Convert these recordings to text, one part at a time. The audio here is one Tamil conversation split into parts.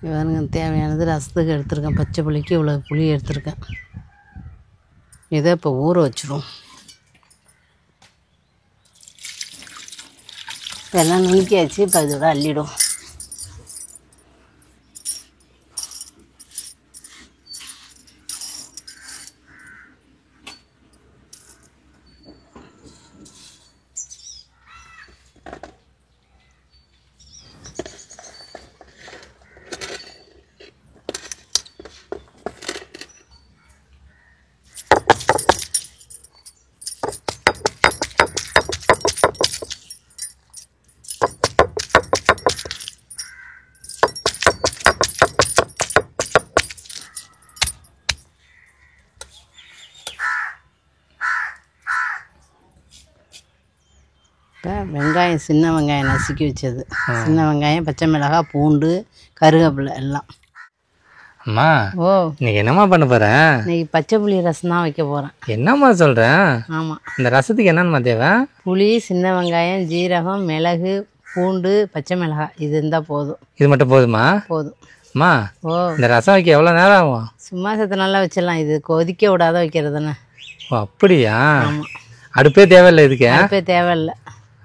இவனுங்க தேவையானது ரசத்துக்கு எடுத்துருக்கேன். பச்சை புளிக்கு இவ்வளோ புளி எடுத்துருக்கேன். இதை இப்போ ஊற வச்சுருவோம். எல்லாம் நுணுக்கியாச்சு. இப்போ இதோட அள்ளிடும். இப்போ வெங்காயம், சின்ன வெங்காயம் நசுக்கி வச்சது. சின்ன வெங்காயம், பச்சை மிளகாய், பூண்டு, கருவேப்பிலை எல்லாம். அம்மா, ஓ, இன்னைக்கு என்னம்மா பண்ண போகிறேன்? இன்னைக்கு பச்சை புளி ரசம் தான் வைக்க போகிறேன். என்னம்மா சொல்கிறேன்? ஆமாம். இந்த ரசத்துக்கு என்னென்னம்மா தேவை? புளி, சின்ன வெங்காயம், ஜீரகம், மிளகு, பூண்டு, பச்சை மிளகாய். இது இருந்தால் போதும். இது மட்டும் போதுமா? போதும். அம்மா, ஓ, இந்த ரசம் வைக்க எவ்வளோ நேரம் ஆகும்? சும்மா சத்து நல்லா வச்சிடலாம். இது கொதிக்க விடாத வைக்கிறதுன்னு. ஓ, அப்படியா? ஆமாம். அடுப்பே தேவையில்லை இதுக்கு? அடுப்பே தேவையில்லை.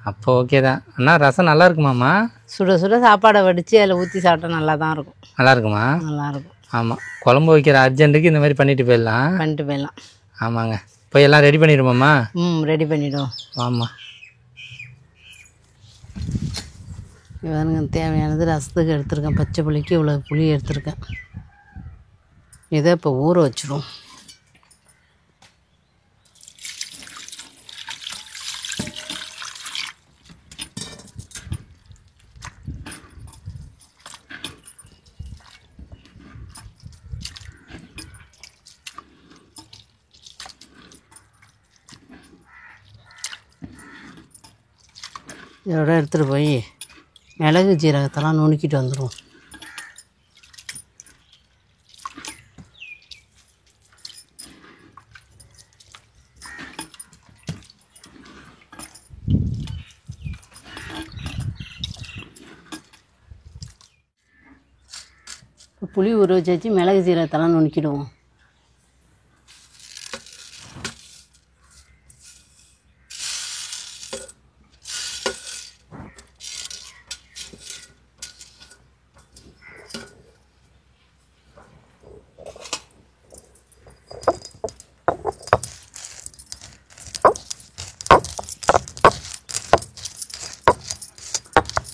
அப்போ ஓகே தான். அண்ணா, ரசம் நல்லா இருக்குமாம்மா? சுட சுட சாப்பாடை வடித்து அதில் ஊற்றி சாப்பிட்டா நல்லா தான் இருக்கும். நல்லா இருக்குமா? நல்லாயிருக்கும். ஆமாம், குழம்பு வைக்கிற அர்ஜென்ட்டுக்கு இந்த மாதிரி பண்ணிட்டு போயிடலாம். பண்ணிட்டு போயிடலாம். ஆமாங்க. போய் எல்லாம் ரெடி பண்ணிடுவோம்மா? ரெடி பண்ணிவிடுவோம். ஆமாம். இவனுங்க தேவையானது ரசத்துக்கு எடுத்துருக்கேன். பச்சை புளிக்கு இவ்வளோ புளி எடுத்துருக்கேன். இதை இப்போ ஊற வச்சுருவோம். இதோட எடுத்துகிட்டு போய் மிளகு ஜீரகத்தெல்லாம் நுணுக்கிட்டு வந்துடுவோம். இப்போ புளி ஊற வச்சு மிளகு ஜீரகத்தெல்லாம் நுணுக்கிடுவோம்.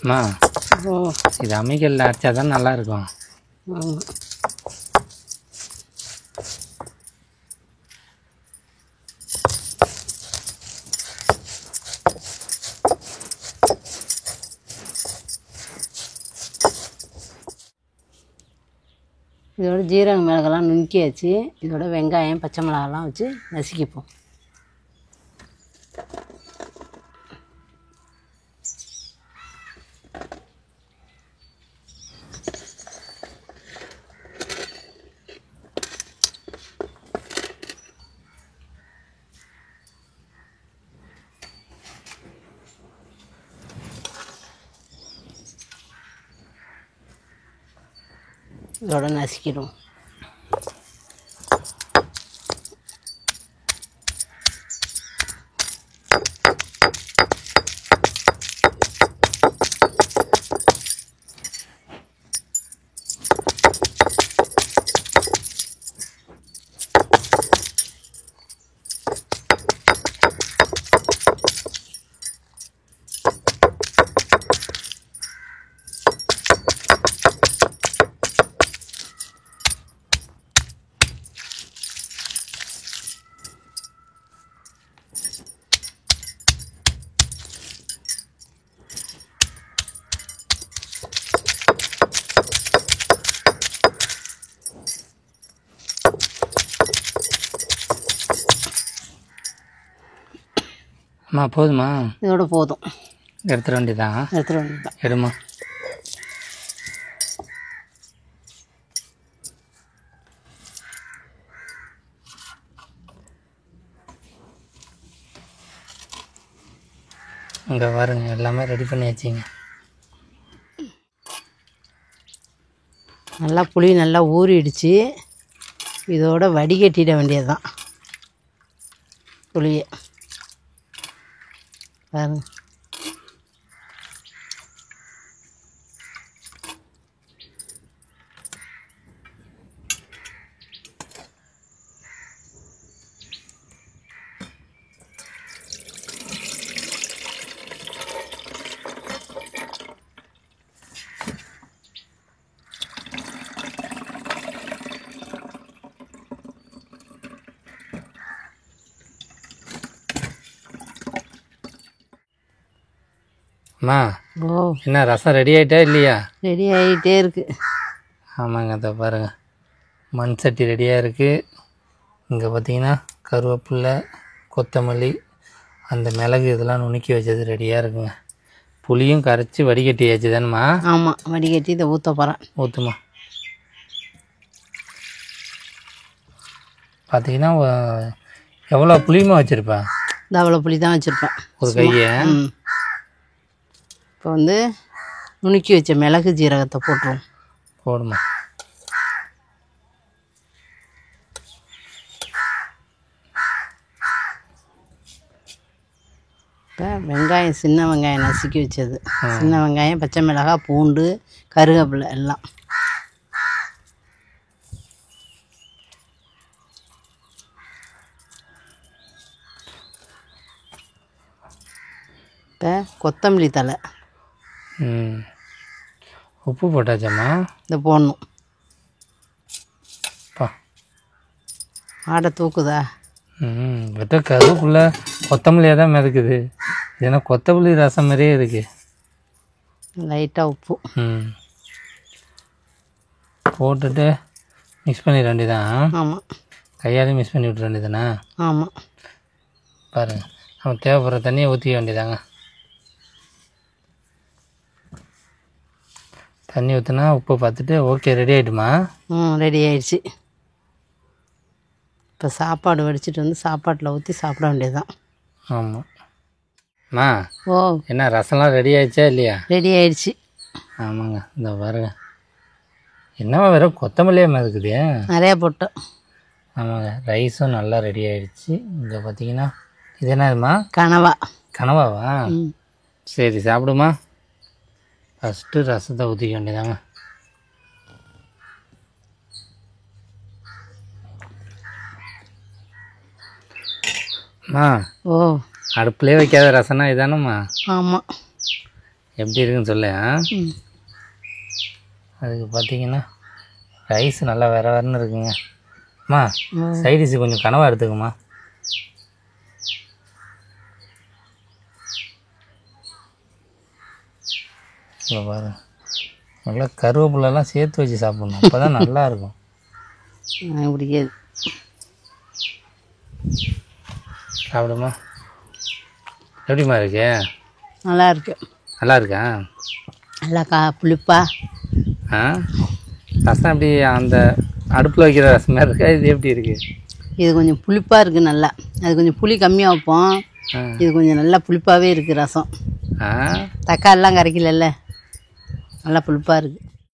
அம்மா, ஓ, இது அம்மிக்கல்ல அரைச்சா தான் நல்லாயிருக்கும். ஆமாம். இதோட ஜீரகம் மிளகெல்லாம் நுணுக்கியாச்சு. இதோட வெங்காயம், பச்சை மிளகாலாம் வச்சு நசுக்கிப்போம். இதோட நசுக்கிடும். அம்மா, போதுமா? இதோட போதும். எடுத்துட வேண்டியதான். எடுத்துட வேண்டியதான். எடுமா. இங்கே பாருங்க, எல்லாமே ரெடி பண்ணி வச்சிங்க. நல்லா புளி நல்லா ஊறிடுச்சு. இதோட வடிகட்டிட வேண்டியது தான் புளியை. பாருங்க, அம்மா ஓ என்ன ரசம் ரெடி ஆகிட்டா இல்லையா? ரெடி ஆகிட்டே இருக்கு. ஆமாங்க, அதை பாருங்கள், மண் சட்டி ரெடியாக இருக்குது. இங்கே பார்த்தீங்கன்னா கருவேப்பிலை, கொத்தமல்லி, அந்த மிளகு இதெல்லாம் நுணுக்கி வச்சது ரெடியாக இருக்குங்க. புளியும் கரைச்சி வடிகட்டியாச்சு தானேம்மா? ஆமாம், வடிகட்டி இதை ஊற்ற போகிறேன். ஊற்றுமா. பார்த்தீங்கன்னா எவ்வளோ புளியுமா வச்சுருப்பேன்? இந்த அவ்வளோ புளி தான் வச்சுருப்பேன், ஒரு கையை. இப்போ வந்து நுணுக்கி வச்ச மிளகு ஜீரகத்தை போட்டுருவோம். போடுமா. இப்போ வெங்காயம், சின்ன வெங்காயம் நசுக்கி வச்சது, சின்ன வெங்காயம், பச்சை மிளகாய், பூண்டு, கருவேப்பிலை எல்லாம். இப்போ கொத்தமல்லி தழை. உப்பு போட்டாச்சாம்மா? இதை போடணும். பா, ஆடை தூக்குதா? வெட்ட கருவேப்பில்லை கொத்தமல்லியாக தான் மிதக்குது. ஏன்னா கொத்தமல்லி ரசம் மாதிரியே இருக்குது. லைட்டாக உப்பு போட்டுட்டு மிக்ஸ் பண்ணிட வேண்டியதான். ஆமாம், கையாலே மிக்ஸ் பண்ணி விட்டுற வேண்டியதானே? ஆமாம். பாருங்கள், நம்ம தேவைப்படுற தண்ணியை ஊற்றிக்க வேண்டியதாங்க. தண்ணி ஊற்றினா உப்பு பார்த்துட்டு ஓகே, ரெடி ஆகிடுமா? ரெடி ஆயிடுச்சு. இப்போ சாப்பாடு வடிச்சிட்டு வந்து சாப்பாட்டில் ஊற்றி சாப்பிட வேண்டியதுதான். ஆமாம். அம்மா, ஓ என்ன ரசம்லாம் ரெடி ஆயிடுச்சா இல்லையா? ரெடி ஆயிடுச்சு. ஆமாங்க, இந்த பாருங்க, என்னவா வெறும் கொத்தமல்லியே மிதக்குது. நிறையா போட்டோம். ஆமாங்க, ரைஸும் நல்லா ரெடி ஆகிடுச்சு. இங்கே பார்த்தீங்கன்னா இது என்னதுமா? கனவா. கனவாவா? சரி, சாப்பிடுமா. ஃபஸ்ட்டு ரசத்தை ஊற்றிக்க வேண்டியதாங்க. அம்மா, ஓ அடுப்புலேயே வைக்காத ரசம்னா இதானம்மா? ஆமாம். எப்படி இருக்குன்னு சொல்ல. அதுக்கு பார்த்தீங்கன்னா ரைஸ் நல்லா வேற வேறன்னு இருக்குங்க. அம்மா, சைடிஷ் கொஞ்சம் கனவா எடுத்துக்குமா. இப்போ பாருங்க, நல்லா கருவேப்பிலெல்லாம் சேர்த்து வச்சு சாப்பிட்ணும், அப்போ தான் நல்லா இருக்கும். பிடிக்காது. சாப்பிடுமா. எப்படிம்மா இருக்கு? நல்லா இருக்கு. நல்லா இருக்கா? நல்லா புளிப்பா. ரசம் எப்படி அந்த அடுப்பில் வைக்கிற ரசம் மாதிரி இருக்கா? இது எப்படி இருக்குது? இது கொஞ்சம் புளிப்பாக இருக்குது நல்லா. அது கொஞ்சம் புளி கம்மியாக வைப்போம். இது கொஞ்சம் நல்லா புளிப்பாகவே இருக்குது ரசம். தக்காளிலாம் கரைக்கல, நல்லா புளிப்பாக இருக்குது.